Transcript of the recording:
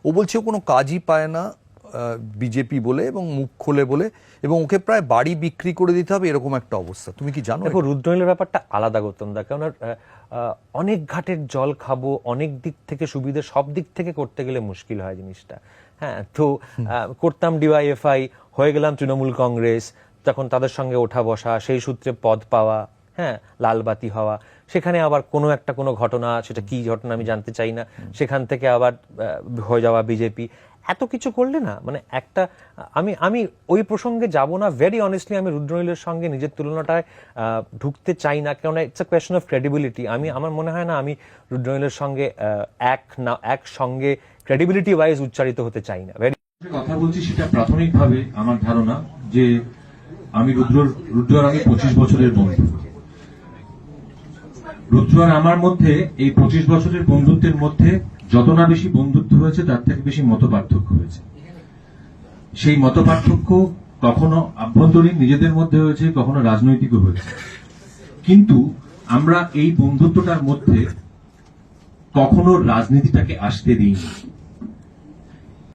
ও বলছে ও কোনো কাজই পায় না বিজেপি বলে এবং মুখ খোলে বলে, এবং ওকে প্রায় বাড়ি বিক্রি করে দিতে হবে এরকম একটা অবস্থা। তুমি কি জানো? দেখো, রুদ্রনীলের ব্যাপারটা আলাদা গৌতম দা, কারণ অনেক ঘাটের জল খাবো, অনেক দিক থেকে সুবিধে, সব দিক থেকে করতে গেলে মুশকিল হয় জিনিসটা। হ্যাঁ, তো করতাম ডিওয়াইএফআই, হয়ে গেলাম তৃণমূল কংগ্রেস, তখন তাদের সঙ্গে ওঠা বসা, সেই সূত্রে পদ পাওয়া, হ্যাঁ, লালবাতি হওয়া, সেখানে আবার কোনো ঘটনা, সেটা কি ঘটনা আমি জানতে চাই না, সেখান থেকে আবার হয়ে যাওয়া বিজেপি, এত কিছু করলে না মানে একটা, আমি ওই প্রসঙ্গে যাব না। ভেরি অনেস্টলি আমি রুদ্রনীলের সঙ্গে নিজের তুলনাটায় ঢুকতে চাই না, কেননা it's a question of credibility. আমার মনে হয় না আমি রুদ্রনীলের সঙ্গে এক সঙ্গে ক্রেডিবিলিটি ওয়াইজ উচ্চারিত হতে চাই না। কথা বলছি সেটা প্রাথমিকভাবে আমার ধারণা যে আমি রুদ্র আর আমি 25 বছরের বন্ধু। রুদ্র আর আমার মধ্যে এই 25 বছরের বন্ধুত্বের মধ্যে যত না বেশি বন্ধুত্ব হয়েছে তার থেকে বেশি মত পার্থক্য হয়েছে। সেই মত পার্থক্য কখনো আভ্যন্তরীণ নিজেদের মধ্যে হয়েছে, কখনো রাজনৈতিকও হয়েছে, কিন্তু আমরা এই বন্ধুত্বটার মধ্যে কখনো রাজনীতিটাকে আসতে দিইনি।